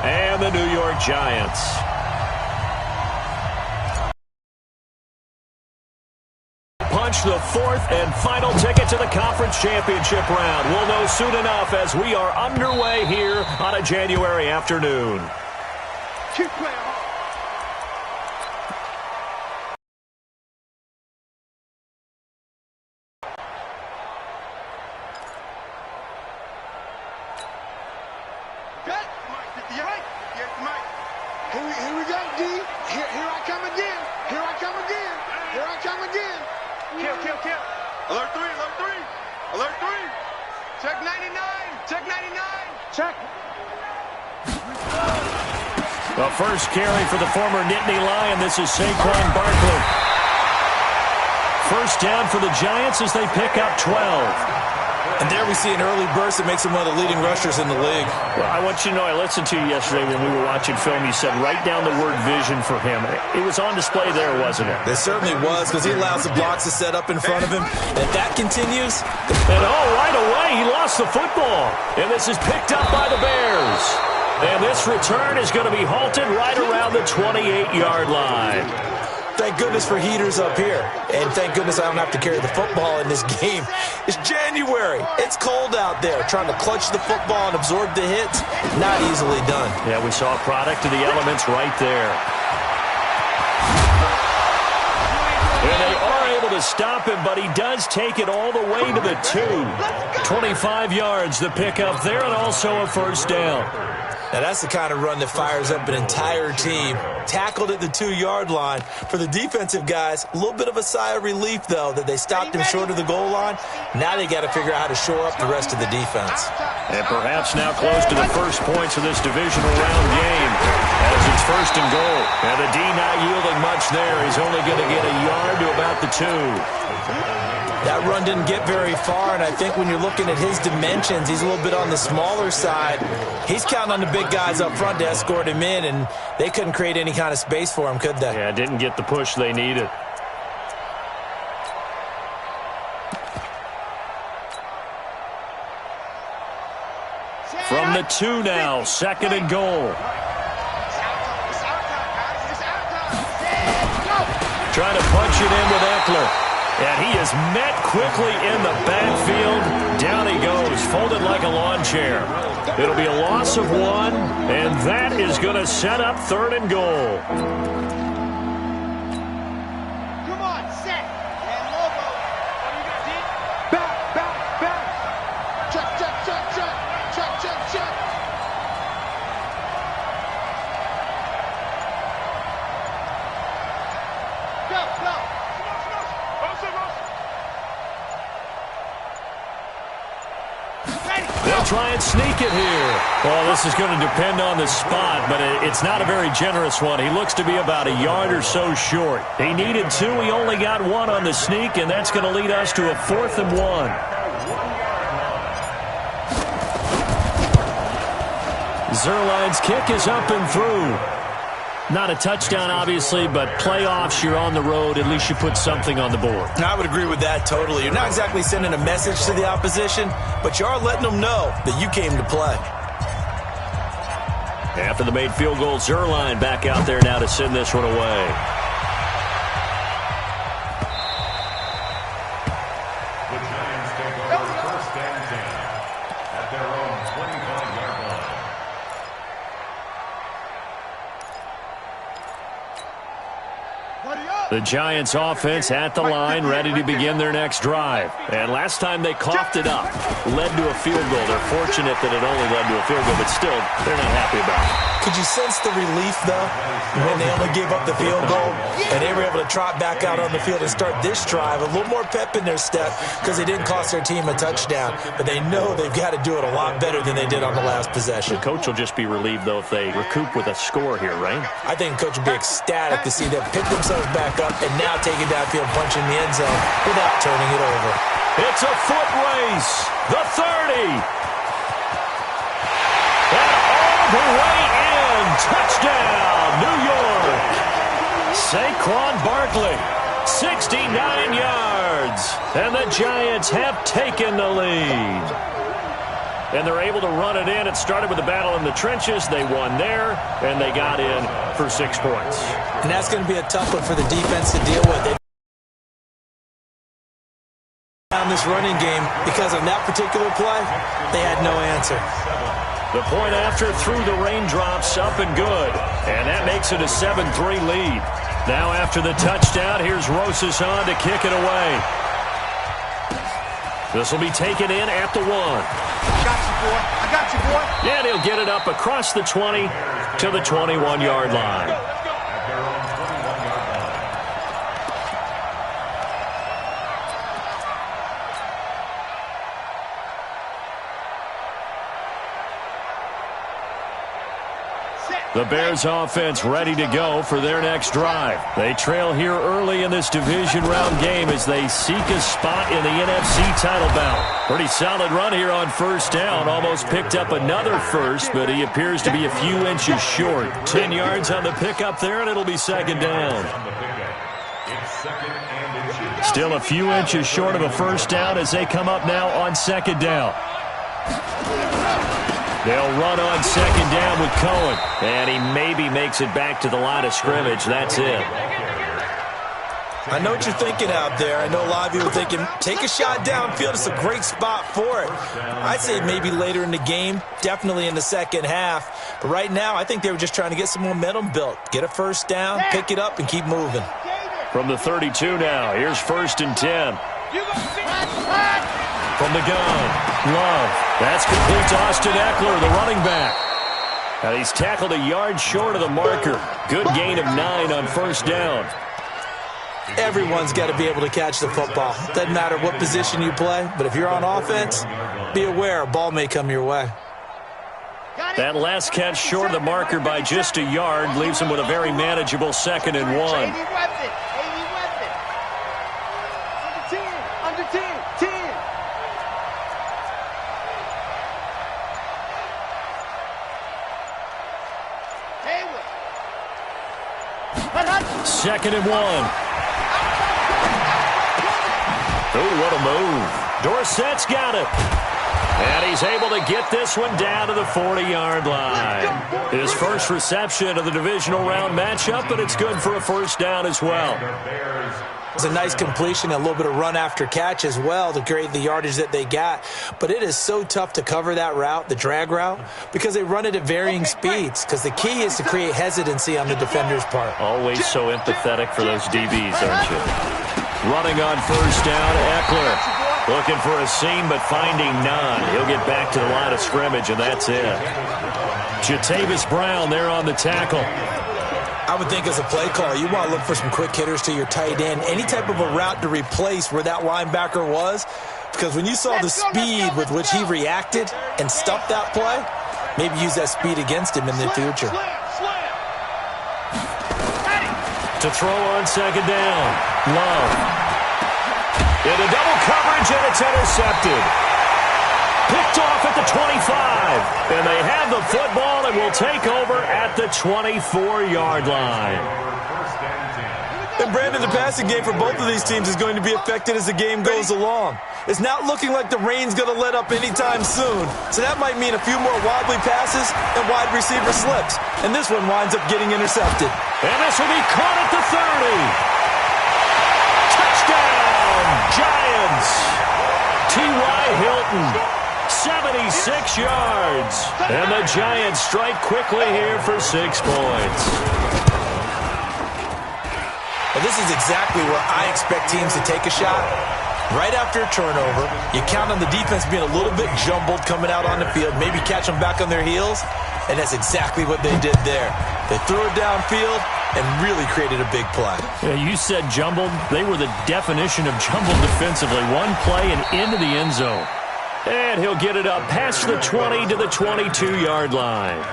and the New York Giants. Punch the fourth and final ticket to the conference championship round. We'll know soon enough as we are underway here on a January afternoon. Keep playing hard. Here we go, D. Here I come again. Here I come again. Here I come again. Kill. Alert 3. Alert 3. Check 99. Check 99. Check. The first carry for the former Nittany Lion. This is Saquon Barkley. First down for the Giants as they pick up 12. And there we see an early burst that makes him one of the leading rushers in the league. Well, I want you to know, I listened to you yesterday when we were watching film. You said write down the word vision for him. It was on display there, wasn't it? It certainly was, because he allows the blocks to set up in front of him. If that continues... And right away, he lost the football. And this is picked up by the Bears. And this return is going to be halted right around the 28-yard line. Thank goodness for heaters up here. And thank goodness I don't have to carry the football in this game. It's January. It's cold out there. Trying to clutch the football and absorb the hits, not easily done. Yeah, we saw a product of the elements right there. And they are able to stop him, but he does take it all the way to the 2. 25 yards, the pickup there, and also a first down. Now, that's the kind of run that fires up an entire team. Tackled at the 2-yard line. For the defensive guys, a little bit of a sigh of relief, though, that they stopped him short of the goal line. Now they got to figure out how to shore up the rest of the defense. And perhaps now close to the first points of this divisional round game as it's first and goal. And the D not yielding much there. He's only going to get a yard to about the 2. That run didn't get very far, and I think when you're looking at his dimensions, he's a little bit on the smaller side. He's counting on the big guys up front to escort him in, and they couldn't create any kind of space for him, could they? Yeah, didn't get the push they needed. From the 2 now, second and goal. Trying to punch it in with Eckler. And he is met quickly in the backfield. Down he goes, folded like a lawn chair. It'll be a loss of 1, and that is going to set up third and goal. Come on, set. And Lobo. What do you got, D? Back. Check. Go. They'll try and sneak it here. Well, this is going to depend on the spot, but it's not a very generous one. He looks to be about a yard or so short. He needed 2. He only got 1 on the sneak, and that's going to lead us to a 4th and 1. Zerline's kick is up and through. Not a touchdown, obviously, but playoffs, you're on the road. At least you put something on the board. I would agree with that totally. You're not exactly sending a message to the opposition, but you are letting them know that you came to play. After the made field goal, Zerline back out there now to send this one away. The Giants take over first and 10 at their own 25-yard line. The Giants offense at the line, ready to begin their next drive. And last time they coughed it up, led to a field goal. They're fortunate that it only led to a field goal, but still, they're not happy about it. Could you sense the relief, though, when they only gave up the field goal and they were able to trot back out on the field and start this drive? A little more pep in their step because they didn't cost their team a touchdown, but they know they've got to do it a lot better than they did on the last possession. The coach will just be relieved, though, if they recoup with a score here, right? I think the coach will be ecstatic to see them pick themselves back up and now take it downfield, punch in the end zone without turning it over. It's a foot race. The 30. And all the way in. Touchdown, New York. Saquon Barkley, 69 yards. And the Giants have taken the lead. and they're able to run it in. It started with a battle in the trenches. They won there, and they got in for 6 points. And that's going to be a tough one for the defense to deal with. On this running game, because of that particular play, they had no answer. The point after through the raindrops, up and good. And that makes it a 7-3 lead. Now after the touchdown, here's Rosas on to kick it away. This will be taken in at the 1. I got you, boy. I got you, boy. And he'll get it up across the 20 to the 21-yard line. The Bears offense ready to go for their next drive. They trail here early in this division round game as they seek a spot in the NFC title bout. Pretty solid run here on first down. Almost picked up another first, but he appears to be a few inches short. 10 yards on the pickup there, and it'll be second down. Still a few inches short of a first down as they come up now on second down. They'll run on second down with Cohen. And he maybe makes it back to the line of scrimmage. That's it. I know what you're thinking out there. I know a lot of you are thinking, take a shot downfield. It's a great spot for it. I'd say maybe later in the game, definitely in the second half. But right now, I think they were just trying to get some momentum built. Get a first down, pick it up, and keep moving. From the 32 now, here's 1st and 10. From the gun, Love. That's complete to Austin Eckler, the running back. And he's tackled a yard short of the marker. Good gain of 9 on first down. Everyone's got to be able to catch the football. Doesn't matter what position you play, but if you're on offense, be aware a ball may come your way. That last catch short of the marker by just a yard leaves him with a very manageable 2nd and 1. Second and 1. Oh, what a move. Dorsett's got it. And he's able to get this one down to the 40-yard line. His first reception of the divisional round matchup, but it's good for a first down as well. It's a nice completion, a little bit of run after catch as well to create the yardage that they got. But it is so tough to cover that route, the drag route, because they run it at varying speeds. Because the key is to create hesitancy on the defender's part. Always so empathetic for those DBs, aren't you? Running on first down, Eckler. Looking for a seam, but finding none. He'll get back to the line of scrimmage, and that's it. Jatavis Brown there on the tackle. I would think as a play caller, you want to look for some quick hitters to your tight end. Any type of a route to replace where that linebacker was. Because when you saw the speed with which he reacted and stuffed that play, maybe use that speed against him in the future. To throw on second down, Love. Into double coverage, and it's intercepted. Picked off at the 25. And they have the football and will take over at the 24-yard line. And Brandon, the passing game for both of these teams is going to be affected as the game goes along. It's not looking like the rain's going to let up anytime soon. So that might mean a few more wobbly passes and wide receiver slips. And this one winds up getting intercepted. And this will be caught at the 30. Touchdown, Giants. T.Y. Hilton. 76 yards. And the Giants strike quickly here for 6 points. Well, this is exactly where I expect teams to take a shot. Right after a turnover, you count on the defense being a little bit jumbled coming out on the field, maybe catch them back on their heels, and that's exactly what they did there. They threw it downfield and really created a big play. Yeah, you said jumbled. They were the definition of jumbled defensively. One play and into the end zone. And he'll get it up past the 20 to the 22-yard line.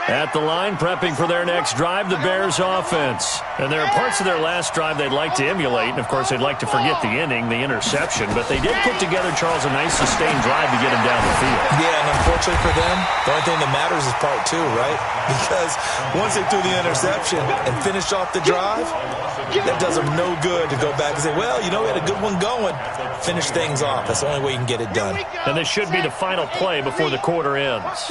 At the line, prepping for their next drive, the Bears offense. And there are parts of their last drive they'd like to emulate, and of course they'd like to forget the inning, the interception, but they did put together, Charles, a nice sustained drive to get him down the field. Yeah, and unfortunately for them, the only thing that matters is part two, right? Because once they threw the interception and finished off the drive, that does them no good to go back and say, well, you know, we had a good one going. Finish things off. That's the only way you can get it done. And this should be the final play before the quarter ends.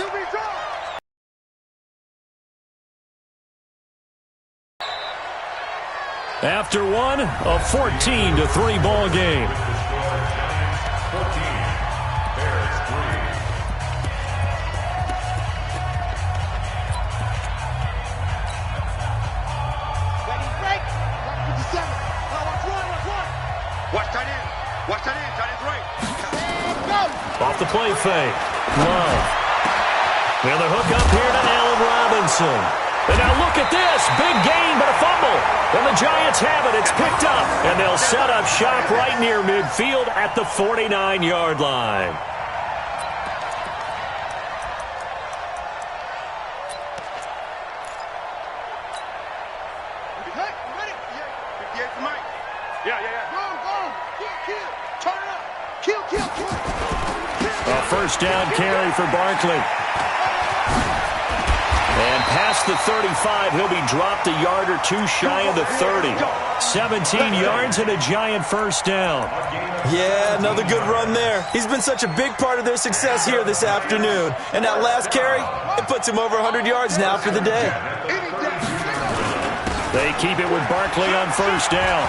After one, a 14-3 ball game. Watch that in. Tight end's right. Off the play fake. Love. And the hook up here to Allen Robinson. And now look at this. Big gain, but a fumble. And the Giants have it. It's picked up. And they'll set up shop right near midfield at the 49-yard line. A first down carry for Barkley. And past the 35, he'll be dropped a yard or two shy of the 30. 17 yards and a Giant first down. Yeah, another good run there. He's been such a big part of their success here this afternoon. And that last carry, it puts him over 100 yards now for the day. They keep it with Barkley on first down.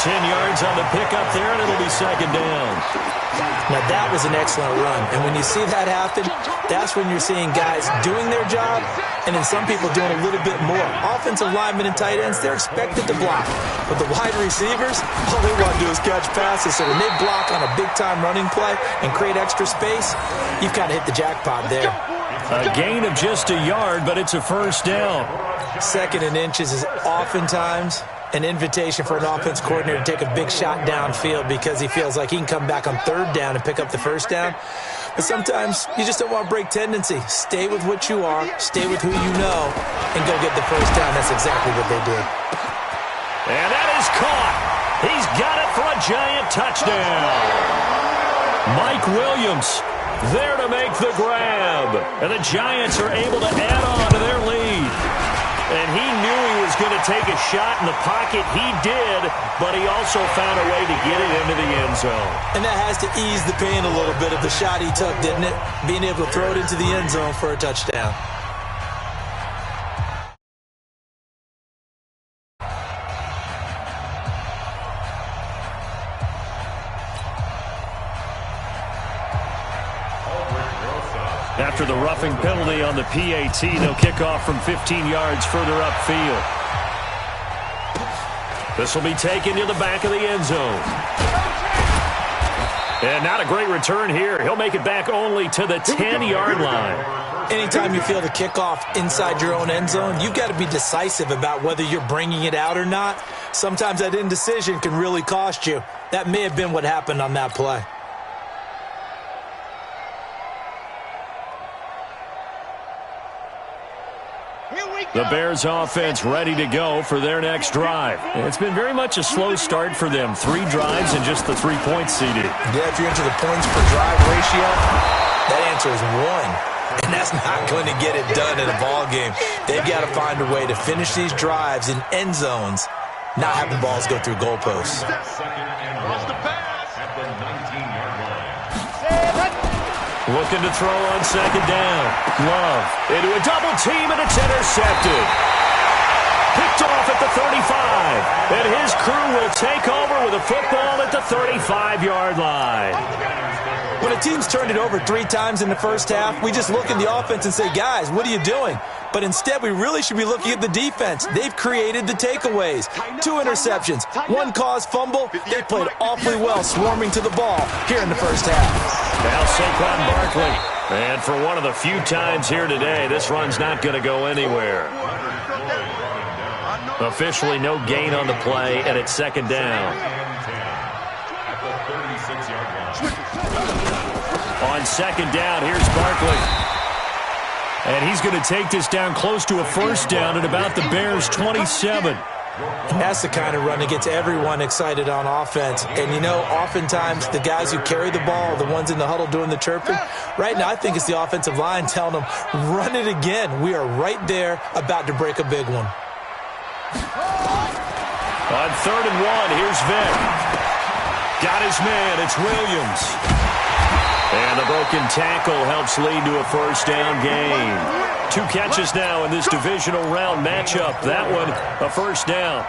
10 yards on the pickup there, and it'll be second down. Now, that was an excellent run. And when you see that happen, that's when you're seeing guys doing their job and then some people doing a little bit more. Offensive linemen and tight ends, they're expected to block. But the wide receivers, all they want to do is catch passes. So when they block on a big-time running play and create extra space, you've kind of hit the jackpot there. A gain of just a yard, but it's a first down. Second and inches is oftentimes an invitation for an offense coordinator to take a big shot downfield because he feels like he can come back on third down and pick up the first down. But sometimes you just don't want to break tendency. Stay with what you are, stay with who you know, and go get the first down. That's exactly what they did. And that is caught. He's got it for a Giant touchdown. Mike Williams there to make the grab. And the Giants are able to add on to their lead. And he knew he was going to take a shot in the pocket. He did, but he also found a way to get it into the end zone. And that has to ease the pain a little bit of the shot he took, didn't it? Being able to throw it into the end zone for a touchdown. After the roughing penalty on the PAT, they'll kick off from 15 yards further upfield. This will be taken to the back of the end zone. And not a great return here. He'll make it back only to the 10-yard line. Anytime you feel the kickoff inside your own end zone, you've got to be decisive about whether you're bringing it out or not. Sometimes that indecision can really cost you. That may have been what happened on that play. The Bears offense ready to go for their next drive. It's been very much a slow start for them. 3 drives and just the 3 points seeded. Yeah, if you're into the points per drive ratio, that answer is 1. And that's not going to get it done in a ball game. They've got to find a way to finish these drives in end zones, not have the balls go through goalposts. Looking to throw on second down. Love into a double team, and it's intercepted. Picked off at the 35. And his crew will take over with a football at the 35-yard line. When a team's turned it over 3 times in the first half, we just look at the offense and say, guys, what are you doing? But instead, we really should be looking at the defense. They've created the takeaways. 2 interceptions, 1 caused fumble. They played awfully well swarming to the ball here in the first half. Now Saquon Barkley. And for one of the few times here today, this run's not going to go anywhere. Officially no gain on the play, and it's second down. On second down, here's Barkley. And he's going to take this down close to a first down at about the Bears' 27. That's the kind of run that gets everyone excited on offense. And, you know, oftentimes the guys who carry the ball are the ones in the huddle doing the chirping. Right now, I think it's the offensive line telling them, run it again. We are right there about to break a big one. On 3rd and 1, here's Vick. Got his man. It's Williams. And the broken tackle helps lead to a first down gain. 2 catches now in this divisional round matchup. That one, a first down.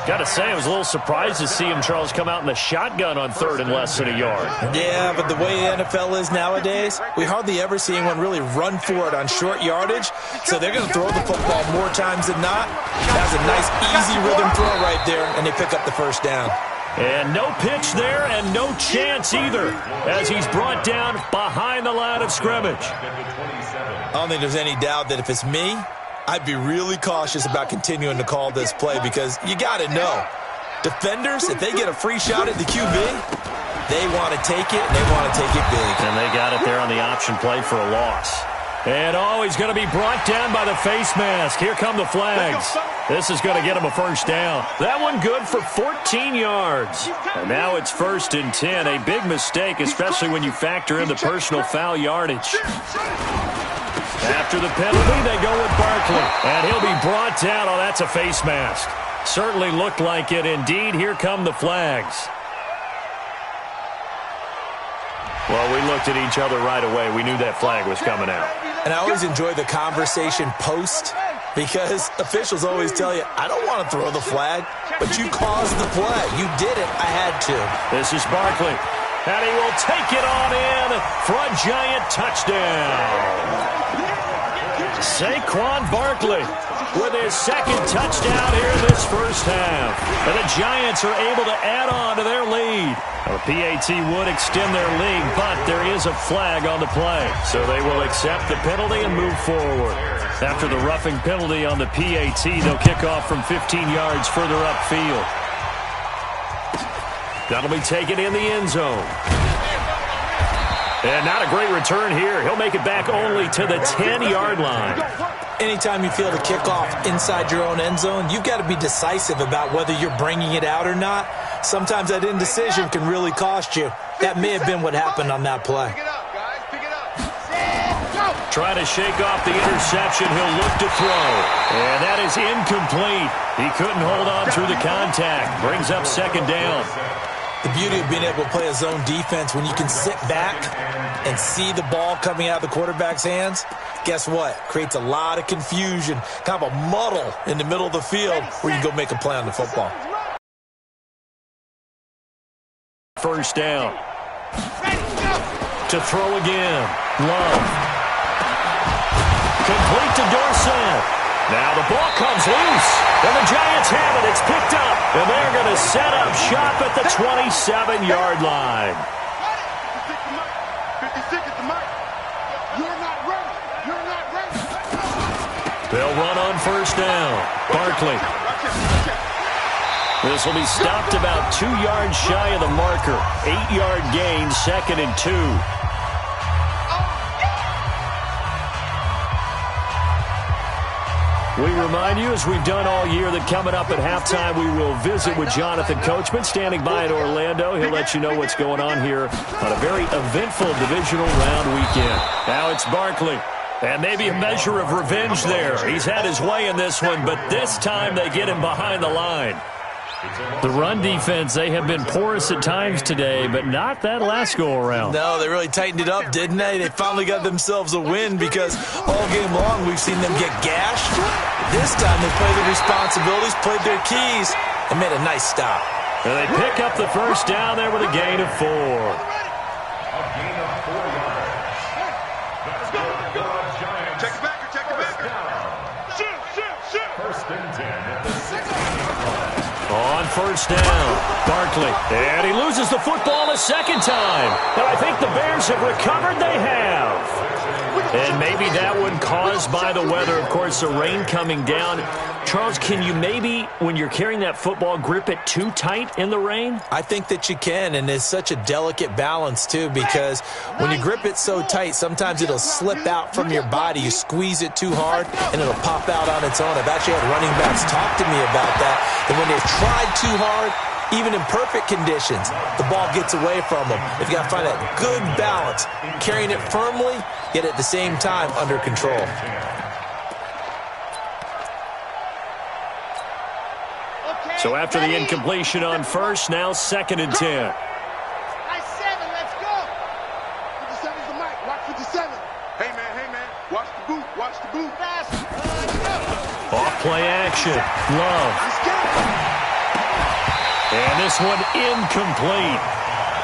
Got to say, I was a little surprised to see him, Charles, come out in the shotgun on 3rd and less than a yard. Yeah, but the way the NFL is nowadays, we hardly ever see anyone really run for it on short yardage. So they're going to throw the football more times than not. That's a nice, easy rhythm throw right there, and they pick up the first down. And no pitch there and no chance either as he's brought down behind the line of scrimmage. I don't think there's any doubt that if it's me, I'd be really cautious about continuing to call this play because you got to know, defenders, if they get a free shot at the QB, they want to take it, and they want to take it big. And they got it there on the option play for a loss. And he's going to be brought down by the face mask. Here come the flags. This is going to get him a first down. That one good for 14 yards. And now it's 1st and 10. A big mistake, especially when you factor in the personal foul yardage. After the penalty, they go with Barkley. And he'll be brought down. Oh, that's a face mask. Certainly looked like it. Indeed, here come the flags. Well, we looked at each other right away. We knew that flag was coming out. And I always enjoy the conversation post because officials always tell you, I don't want to throw the flag, but you caused the play. You did it. I had to. This is Barkley. And he will take it on in for a Giant touchdown. Saquon Barkley with his 2nd touchdown here in this first half. And the Giants are able to add on to their lead. The PAT would extend their lead, but there is a flag on the play. So they will accept the penalty and move forward. After the roughing penalty on the PAT, they'll kick off from 15 yards further upfield. That'll be taken in the end zone. And not a great return here. He'll make it back only to the 10-yard line. Anytime you feel the kickoff inside your own end zone, you've got to be decisive about whether you're bringing it out or not. Sometimes that indecision can really cost you. That may have been what happened on that play. Pick it up, guys. Pick it up. Trying to shake off the interception. He'll look to throw. And that is incomplete. He couldn't hold on through the contact. Brings up 2nd down. The beauty of being able to play a zone defense when you can sit back and see the ball coming out of the quarterback's hands, guess what? Creates a lot of confusion, kind of a muddle in the middle of the field where you can go make a play on the football. First down. To throw again. Love. Complete to Dorsett. Now the ball comes loose, and the Giants have it. It's picked up, and they're going to set up shop at the 27-yard line. 56 at the mark. You're not ready. You're not ready. They'll run on first down. Barkley. This will be stopped about 2 yards shy of the marker. 8-yard gain, 2nd and 2. We remind you, as we've done all year, that coming up at halftime, we will visit with Jonathan Coachman, standing by in Orlando. He'll let you know what's going on here on a very eventful divisional round weekend. Now it's Barkley. And maybe a measure of revenge there. He's had his way in this one, but this time they get him behind the line. The run defense, they have been porous at times today, but not that last go-around. No, they really tightened it up, didn't they? They finally got themselves a win because all game long we've seen them get gashed. This time they played their responsibilities, played their keys, and made a nice stop. And they pick up the first down there with a gain of 4. A gain of 4 yards. That's good for the Giants. Check it back. Check it back. Shoot. 1st and 10 at the 16-yard line. On first down, Barkley. And he loses the football a second time. And I think the Bears have recovered. They have. And maybe that one caused by the weather. Of course, the rain coming down. Charles, can you maybe, when you're carrying that football, grip it too tight in the rain? I think that you can, and it's such a delicate balance, too, because when you grip it so tight, sometimes it'll slip out from your body. You squeeze it too hard, and it'll pop out on its own. I've actually had running backs talk to me about that when they've tried too hard, even in perfect conditions, the ball gets away from them. They've got to find that good balance, carrying it firmly, yet at the same time under control. So after the incompletion on first, now 2nd and 10. Nice 7, let's go. 57's the mic, watch 57. Hey, man, watch the boot, Fast. Off play action, Love. Let's go. And this one incomplete.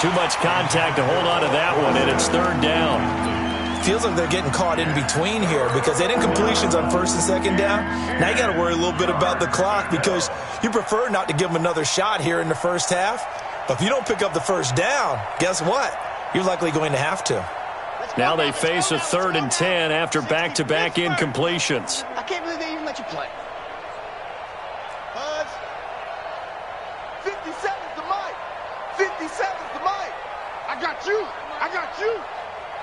Too much contact to hold on to that one, and it's 3rd down. Feels like they're getting caught in between here because they had incompletions on 1st and 2nd down. Now you got to worry a little bit about the clock because you prefer not to give them another shot here in the first half. But if you don't pick up the 1st down, guess what? You're likely going to have to. Now they face a 3rd and 10 after back-to-back incompletions. I can't believe they even let you play. Buzz. 57's the mic. 57's the mic. I got you.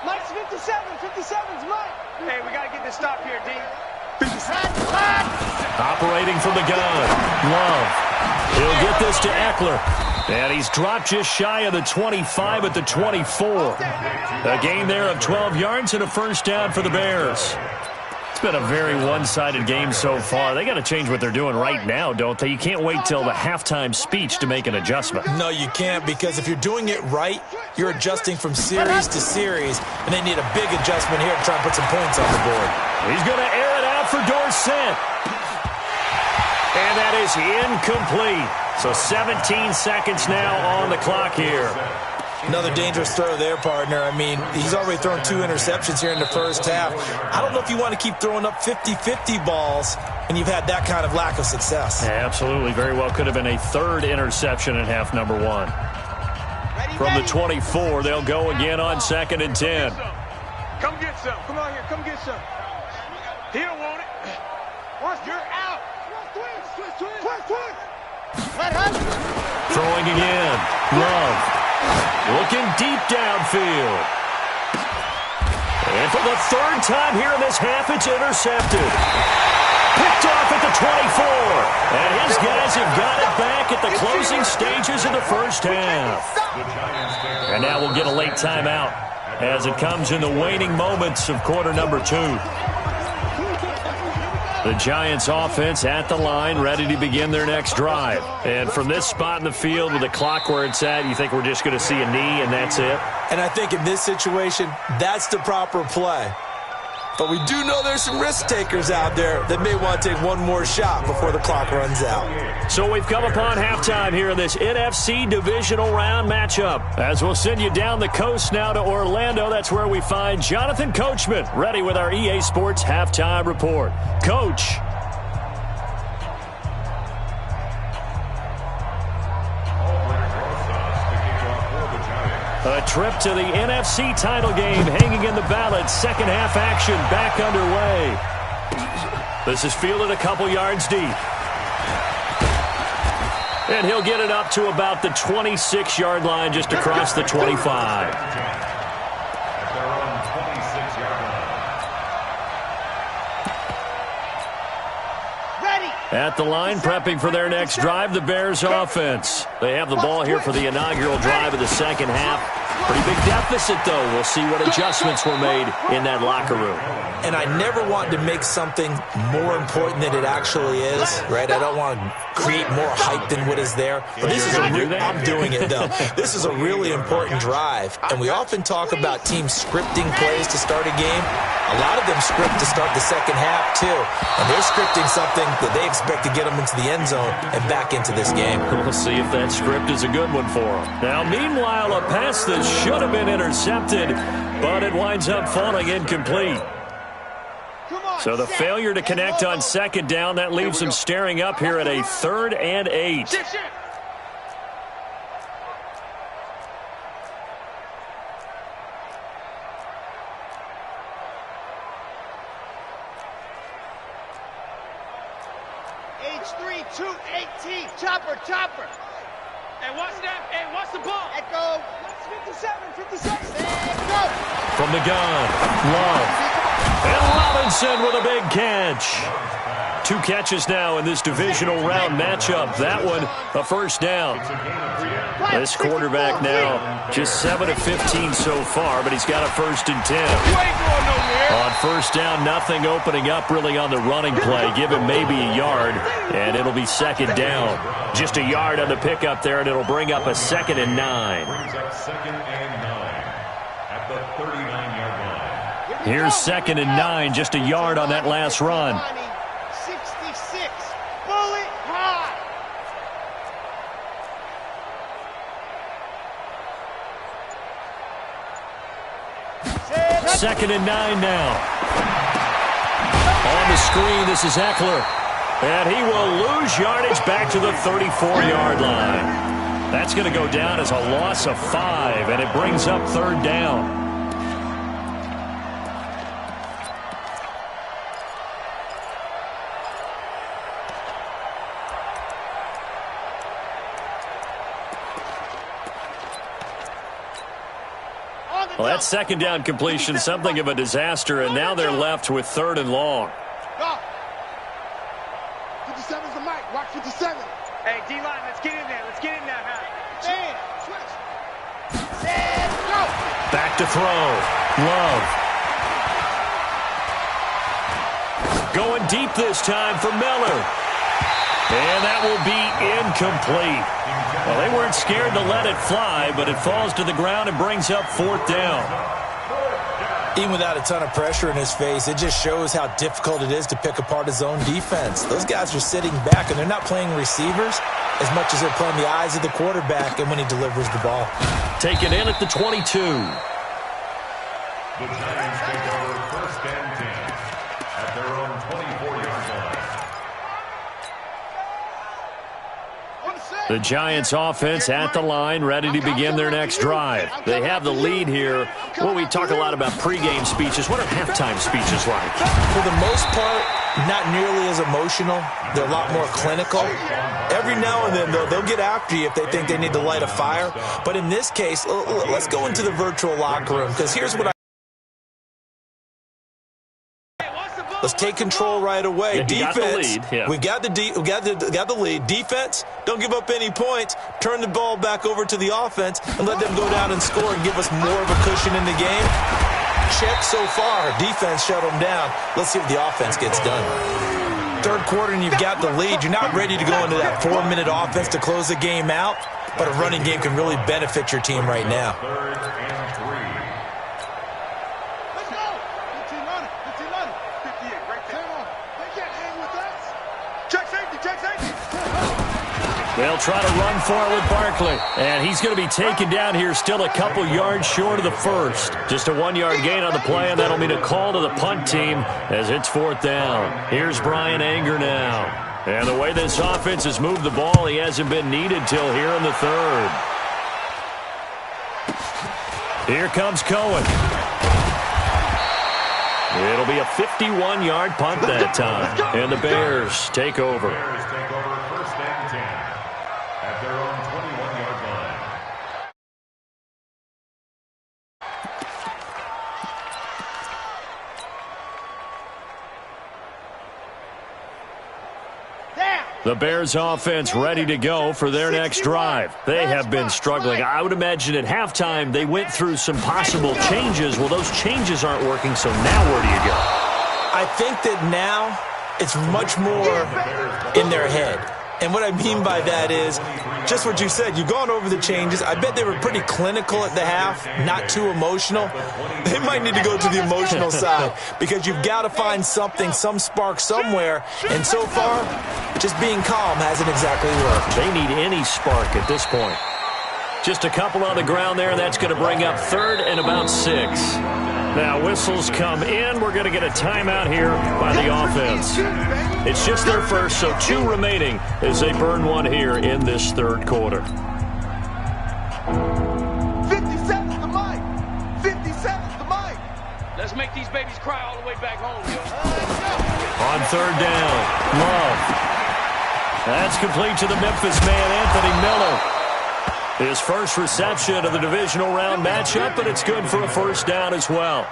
Mike's 57. 57's Mike. Hey, we got to get this stop here, D. Operating from the gun. Love. He'll get this to Eckler. And he's dropped just shy of the 25 at the 24. A gain there of 12 yards and a 1st down for the Bears. It's been a very one-sided game so far. They got to change what they're doing right now, don't they? You can't wait till the halftime speech to make an adjustment. No, you can't, because if you're doing it right, you're adjusting from series to series, and they need a big adjustment here to try and put some points on the board. He's going to air it out for Dorsett. And that is incomplete. So 17 seconds now on the clock here. Another dangerous throw there, partner. I mean, he's already thrown 2 interceptions here in the first half. I don't know if you want to keep throwing up 50-50 balls when you've had that kind of lack of success. Yeah, absolutely. Very well could have been a 3rd interception in half number 1. From the 24, they'll go again on 2nd and 10. Come get some. Come on here. Come get some. He don't want it. You're out. Twist. Let him. Throwing again. Love. Looking deep downfield. And for the 3rd time here in this half, it's intercepted. Picked off at the 24. And his guys have got it back at the closing stages of the first half. And now we'll get a late timeout as it comes in the waning moments of quarter number 2. The Giants offense at the line, ready to begin their next drive. And from this spot in the field with the clock where it's at, you think we're just going to see a knee and that's it? And I think in this situation, that's the proper play. But we do know there's some risk takers out there that may want to take one more shot before the clock runs out. So we've come upon halftime here in this NFC divisional round matchup. As we'll send you down the coast now to Orlando, that's where we find Jonathan Coachman, ready with our EA Sports halftime report. Coach. A trip to the NFC title game hanging in the balance. Second half action back underway. This is fielded a couple yards deep. And he'll get it up to about the 26-yard line just across the 25. At the line, prepping for their next drive, the Bears offense. They have the ball here for the inaugural drive of the second half. Pretty big deficit, though. We'll see what adjustments were made in that locker room. And I never want to make something more important than it actually is, right? I don't want to create more hype than what is there. But this is I'm doing it, though. This is a really important drive. And we often talk about teams scripting plays to start a game. A lot of them script to start the second half, too. And they're scripting something that they expect to get them into the end zone and back into this game. We'll see if that script is a good one for them. Now, meanwhile, a pass that should have been intercepted, but it winds up falling incomplete. So the failure to connect on second down, that leaves them staring up here at a 3rd and 8. 6'3", 218. Chopper, chopper. Hey, watch that. Hey, watch the ball. Let go. 57. Let go. From the gun, Love. And Robinson with a big catch. 2 catches now in this divisional round matchup. That one, a first down. This quarterback now just 7 of 15 so far, but he's got a 1st and 10. On first down, nothing opening up really on the running play. Give him maybe a yard, and it'll be 2nd down. Just a yard on the pickup there, and it'll bring up a 2nd and 9. Brings up 2nd and 9 at the 39-yard line. Here's 2nd and 9, just a yard on that last run. 66. Bullet high. Second and 9 now. On the screen, this is Eckler. And he will lose yardage back to the 34-yard line. That's going to go down as a loss of 5, and it brings up 3rd down. Well, that 2nd down completion, something of a disaster, and now they're left with 3rd and long. 57's the mic. Watch 57. Hey, D-line, let's get in there. Let's get in there, huh? Stand. Switch. Stand. Go. Back to throw. Love. Going deep this time for Miller. And that will be incomplete. Well, they weren't scared to let it fly, but it falls to the ground and brings up 4th down. Even without a ton of pressure in his face, it just shows how difficult it is to pick apart his own defense. Those guys are sitting back, and they're not playing receivers as much as they're playing the eyes of the quarterback and when he delivers the ball. Taken in at the 22. The Giants take over 1st and 10 at their own 24-yard line. The Giants offense at the line, ready to begin their next drive. They have the lead here. Well, we talk a lot about pregame speeches. What are halftime speeches like? For the most part, not nearly as emotional. They're a lot more clinical. Every now and then, though, they'll get after you if they think they need to light a fire. But in this case, let's go into the virtual locker room, because here's what let's take control right away. Yeah, defense, we got the lead. Defense, don't give up any points. Turn the ball back over to the offense and let them go down and score and give us more of a cushion in the game. Check so far. Defense shut them down. Let's see what the offense gets done. 3rd quarter and you've got the lead. You're not ready to go into that 4-minute offense to close the game out, but a running game can really benefit your team right now. 3rd and 3. Let's go. 15 on it. 15 on it. 58 right there. They can't hang with us. Check safety. Check safety. They'll try to run for it with Barkley. And he's going to be taken down here, still a couple yards short of the 1st. Just a 1-yard gain on the play, and that'll mean a call to the punt team as it's 4th down. Here's Brian Anger now. And the way this offense has moved the ball, he hasn't been needed till here in the 3rd. Here comes Cohen. It'll be a 51-yard punt that time. And the Bears take over. Bears take over 1st and 10 at their own 21-yard line. The Bears offense ready to go for their next drive. They have been struggling. I would imagine at halftime they went through some possible changes. Well, those changes aren't working, so now where do you go? I think that now it's much more in their head. And what I mean by that is just what you said. You've gone over the changes. I bet they were pretty clinical at the half, not too emotional. They might need to go to the emotional side because you've got to find something, some spark somewhere. And so far, just being calm hasn't exactly worked. They need any spark at this point. Just a couple on the ground there. That's going to bring up 3rd and about 6. Now, whistles come in. We're going to get a timeout here by the offense. It's just their first, so 2 remaining as they burn one here in this 3rd quarter. 57's the mic. 57's the mic. Let's make these babies cry all the way back home, yo. On 3rd down, Love. That's complete to the Memphis man, Anthony Miller. His first reception of the divisional round matchup, but it's good for a first down as well.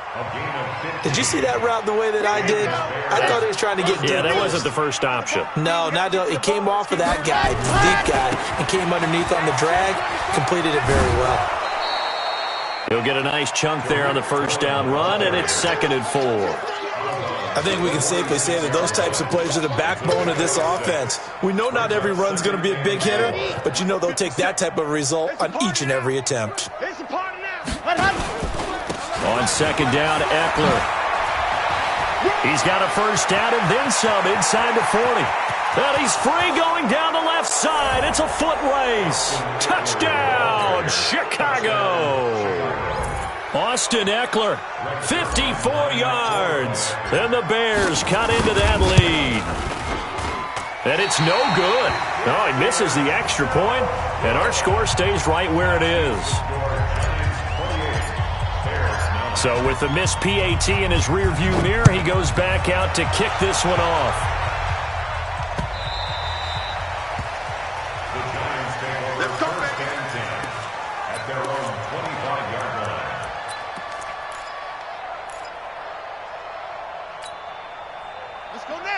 Did you see that route the way that I did? I thought he was trying to get deep. Yeah, that wasn't the first option. No, he came off of that guy, the deep guy, and came underneath on the drag, completed it very well. He'll get a nice chunk there on the first down run, and it's 2nd and 4. I think we can safely say that those types of plays are the backbone of this offense. We know not every run's going to be a big hitter, but you know they'll take that type of result on each and every attempt. On 2nd down, Eckler. He's got a first down and then some inside the 40. And he's free going down the left side. It's a foot race. Touchdown, Chicago. Austin Eckler, 54 yards. And the Bears cut into that lead. And it's no good. Oh, he misses the extra point, and our score stays right where it is. So with the missed PAT in his rearview mirror, he goes back out to kick this one off.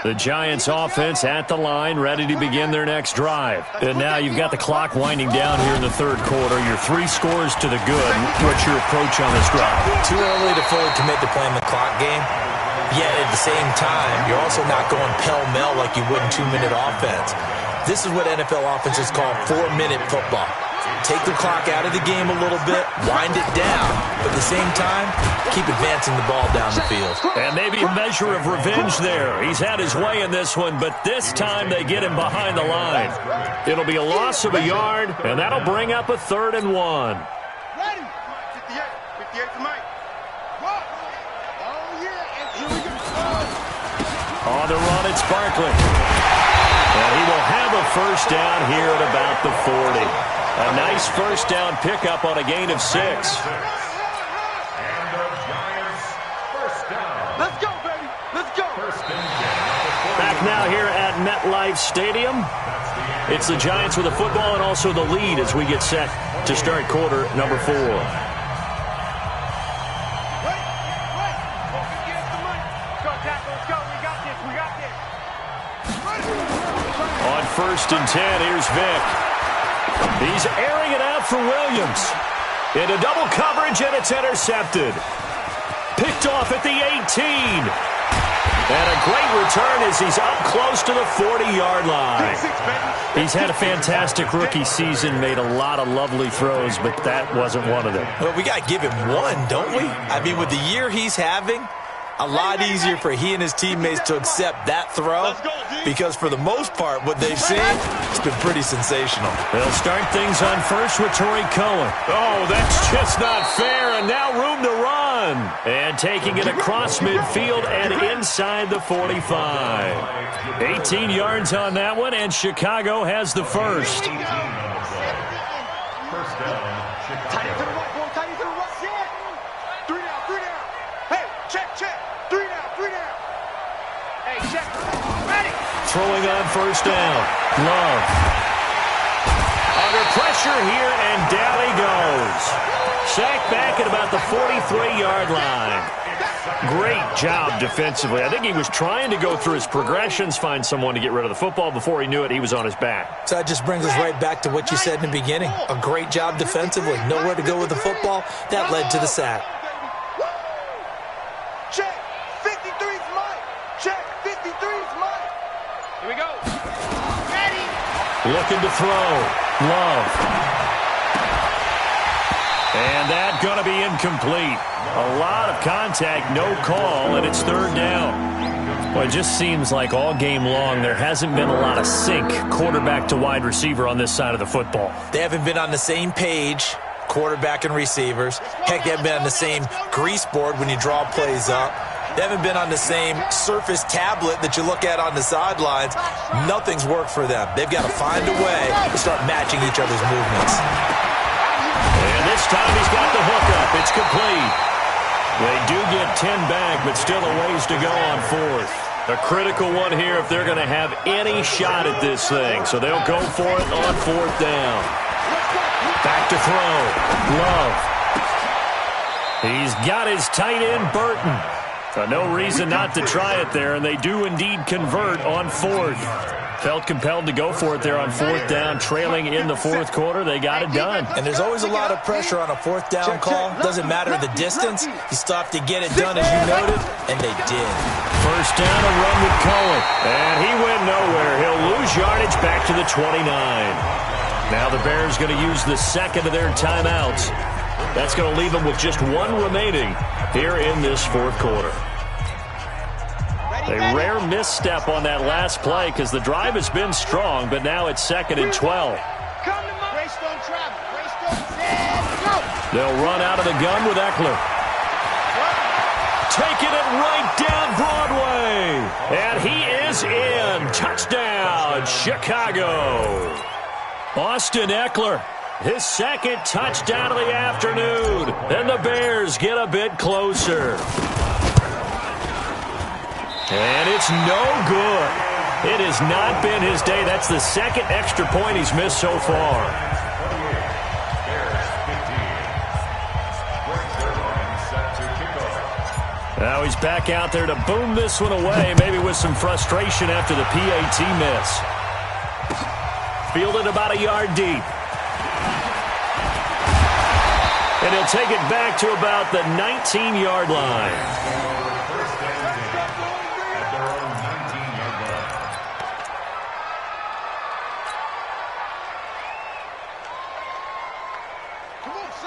The Giants offense at the line, ready to begin their next drive. And now you've got the clock winding down here in the 3rd quarter. Your 3 scores to the good. What's your approach on this drive? Too early to fully commit to playing the clock game. Yet at the same time, you're also not going pell-mell like you would in 2-minute offense. This is what NFL offenses call 4-minute football. Take the clock out of the game a little bit, wind it down, but at the same time, keep advancing the ball down the field. And maybe a measure of revenge there. He's had his way in this one, but this time they get him behind the line. It'll be a loss of a yard, and that'll bring up a 3rd and 1. Ready? 58 for Mike. Oh, yeah, and here we go. On the run, it's Barkley. And he will have a first down here at about the 40. A nice first down pickup on a gain of 6. And the Giants first down. Let's go, baby. Let's go. Back now here at MetLife Stadium. It's the Giants with the football and also the lead as we get set to start quarter number 4. On 1st and 10, here's Vic. He's airing it out for Williams. Into double coverage, and it's intercepted. Picked off at the 18. And a great return as he's up close to the 40-yard line. He's had a fantastic rookie season, made a lot of lovely throws, but that wasn't one of them. Well, we got to give him one, don't we? I mean, with the year he's having, a lot easier for he and his teammates to accept that throw because for the most part, what they've seen, it's been pretty sensational. They'll start things on first with Torrey Cohen. Oh, that's just not fair, and now room to run. And taking it across midfield and inside the 45. 18 yards on that one, and Chicago has the first. First down, Chicago. Tight end to the right, boy. Tight end to the right. Yeah. 3 down, 3 down. Hey, check. 3 down. Hey, check. Ready. Throwing on first down. Love. Under pressure here, and down he goes. Sacked back at about the 43-yard line. Great job defensively. I think he was trying to go through his progressions, find someone to get rid of the football. Before he knew it, he was on his back. So that just brings us right back to what you said in the beginning. A great job defensively. Nowhere to go with the football. That led to the sack. Check. 53's Mike. Check. 53's Mike. Here we go. Ready. Looking to throw. Love. And that's going to be incomplete. A lot of contact, no call, and it's 3rd down. Well, it just seems like all game long there hasn't been a lot of sync quarterback to wide receiver on this side of the football. They haven't been on the same page, quarterback and receivers. Heck, they haven't been on the same grease board when you draw plays up. They haven't been on the same Surface tablet that you look at on the sidelines. Nothing's worked for them. They've got to find a way to start matching each other's movements. And this time he's got the hookup. It's complete. They do get 10 back, but still a ways to go on 4th. A critical one here if they're going to have any shot at this thing. So they'll go for it on 4th down. Back to throw. Love. He's got his tight end, Burton. No reason not to try it there, and they do indeed convert on 4th. Felt compelled to go for it there on 4th down, trailing in the 4th quarter. They got it done. And there's always a lot of pressure on a 4th down call. Doesn't matter the distance. You still have to get it done, as you noted, and they did. First down, a run with Cohen. And he went nowhere. He'll lose yardage back to the 29. Now the Bears going to use the second of their timeouts. That's going to leave them with just one remaining here in this 4th quarter. A rare misstep on that last play because the drive has been strong, but now it's 2nd and 12. They'll run out of the gun with Eckler. Taking it right down Broadway. And he is in. Touchdown, Chicago. Austin Eckler, his 2nd touchdown of the afternoon. And the Bears get a bit closer. And it's no good. It has not been his day. That's the 2nd extra point he's missed so far. Now he's back out there to boom this one away, maybe with some frustration after the PAT miss. Fielded about a yard deep. And he'll take it back to about the 19-yard line.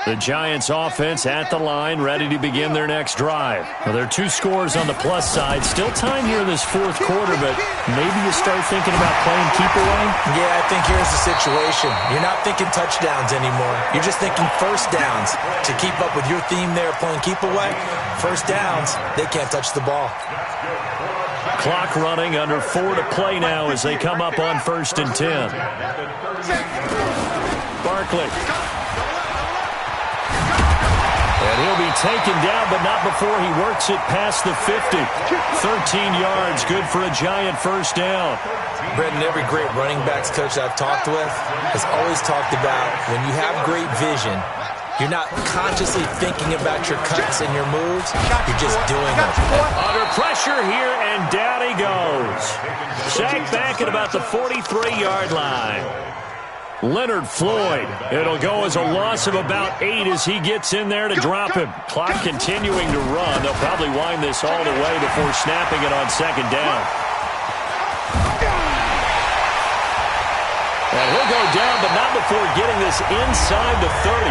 The Giants offense at the line, ready to begin their next drive. Well, there are 2 scores on the plus side. Still time here in this 4th quarter, but maybe you start thinking about playing keep away? Yeah, I think here's the situation. You're not thinking touchdowns anymore. You're just thinking first downs. To keep up with your theme there, playing keep away, first downs, they can't touch the ball. Clock running, under 4 to play now as they come up on 1st and 10. Barkley. And he'll be taken down, but not before he works it past the 50. 13 yards, good for a Giant first down. Brendan, every great running backs coach I've talked with has always talked about when you have great vision, you're not consciously thinking about your cuts and your moves. You're just doing them. Under pressure here, and down he goes. Sacked back at about the 43-yard line. Leonard Floyd. It'll go as a loss of about 8 as he gets in there to drop him. Clock continuing to run. They'll probably wind this all the way before snapping it on 2nd down. And he'll go down, but not before getting this inside the 30.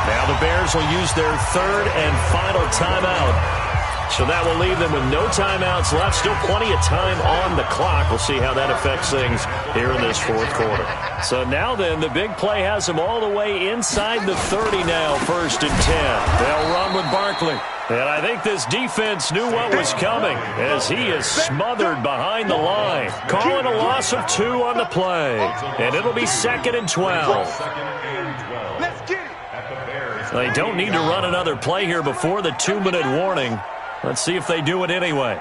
Now the Bears will use their 3rd and final timeout. So that will leave them with no timeouts left. Still plenty of time on the clock. We'll see how that affects things here in this 4th quarter. So now then, the big play has them all the way inside the 30 now, 1st and 10. They'll run with Barkley. And I think this defense knew what was coming as he is smothered behind the line. Calling a loss of 2 on the play. And it'll be 2nd and 12. They don't need to run another play here before the 2-minute warning. Let's see if they do it anyway.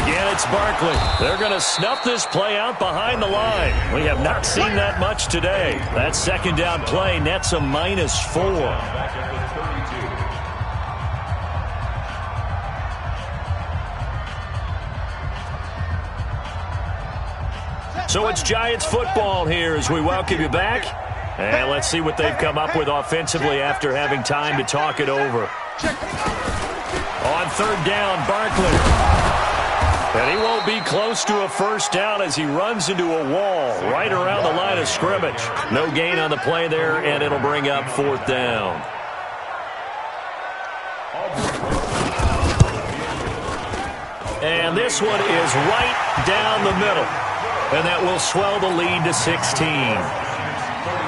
Again, it's Barkley. They're going to snuff this play out behind the line. We have not seen that much today. That 2nd down play nets a -4. So it's Giants football here as we welcome you back. And let's see what they've come up with offensively after having time to talk it over. On 3rd down, Barkley. And he won't be close to a first down as he runs into a wall right around the line of scrimmage. No gain on the play there, and it'll bring up 4th down. And this one is right down the middle. And that will swell the lead to 16.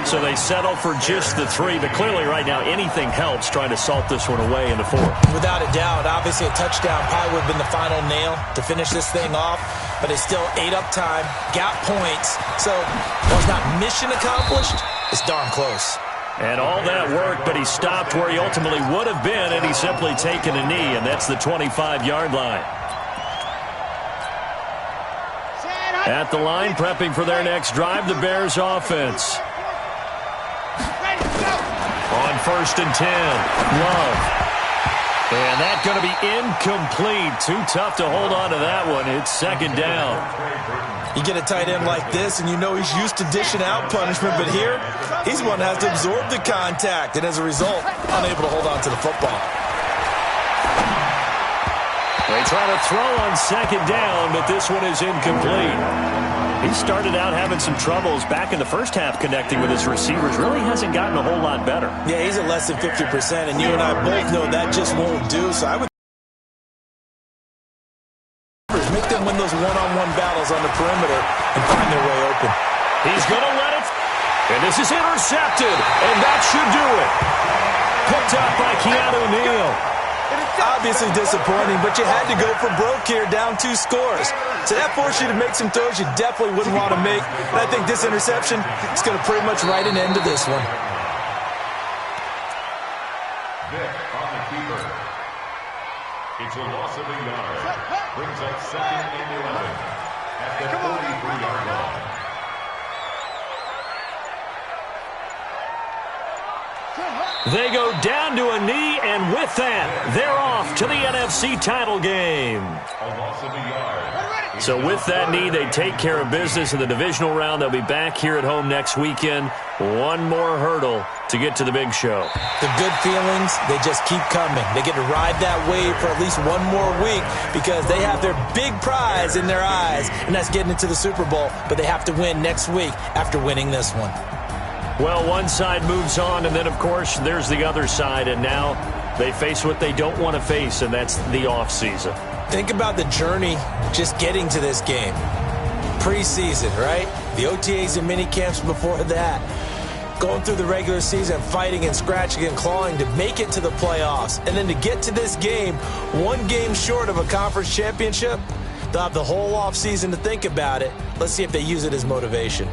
So they settle for just the 3, but clearly right now anything helps trying to salt this one away into 4. Without a doubt, obviously a touchdown probably would have been the final nail to finish this thing off, but it still ate up time, got points, so while it's not mission accomplished, it's darn close. And all that work, but he stopped where he ultimately would have been, and he's simply taken a knee, and that's the 25-yard line. At the line, prepping for their next drive, the Bears offense. On 1st and 10, Love. And that's going to be incomplete. Too tough to hold on to that one. It's 2nd down. You get a tight end like this, and you know he's used to dishing out punishment, but here, he's one that has to absorb the contact, and as a result, unable to hold on to the football. They try to throw on 2nd down, but this one is incomplete. He started out having some troubles back in the first half connecting with his receivers. Really hasn't gotten a whole lot better. Yeah, he's at less than 50%, and you and I both know that just won't do, so I would make them win those one-on-one battles on the perimeter and find their way open. He's going to let it, and this is intercepted, and that should do it. Picked up by Keanu Neal. Obviously disappointing, but you had to go for broke here, down 2 scores. So that forced you to make some throws you definitely wouldn't want to make. And I think this interception is going to pretty much write an end to this one. Vic on the keeper. It's a loss of a yard. Brings up 2nd and 11 at the 43-yard line. They go down to a knee, and with that, they're off to the NFC title game. A loss of a yard. So with that knee, they take care of business in the divisional round. They'll be back here at home next weekend. One more hurdle to get to the big show. The good feelings, they just keep coming. They get to ride that wave for at least one more week because they have their big prize in their eyes, and that's getting into the Super Bowl. But they have to win next week after winning this one. Well, one side moves on, and then, of course, there's the other side, and now they face what they don't want to face, and that's the offseason. Think about the journey just getting to this game. Preseason, right? The OTAs and mini camps before that. Going through the regular season, fighting and scratching and clawing to make it to the playoffs. And then to get to this game, one game short of a conference championship, they'll have the whole offseason to think about it. Let's see if they use it as motivation.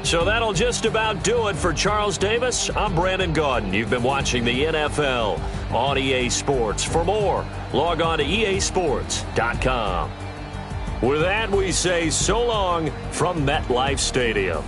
So that'll just about do it for Charles Davis. I'm Brandon Gaudin. You've been watching the NFL on EA Sports. For more, log on to easports.com. With that, we say so long from MetLife Stadium.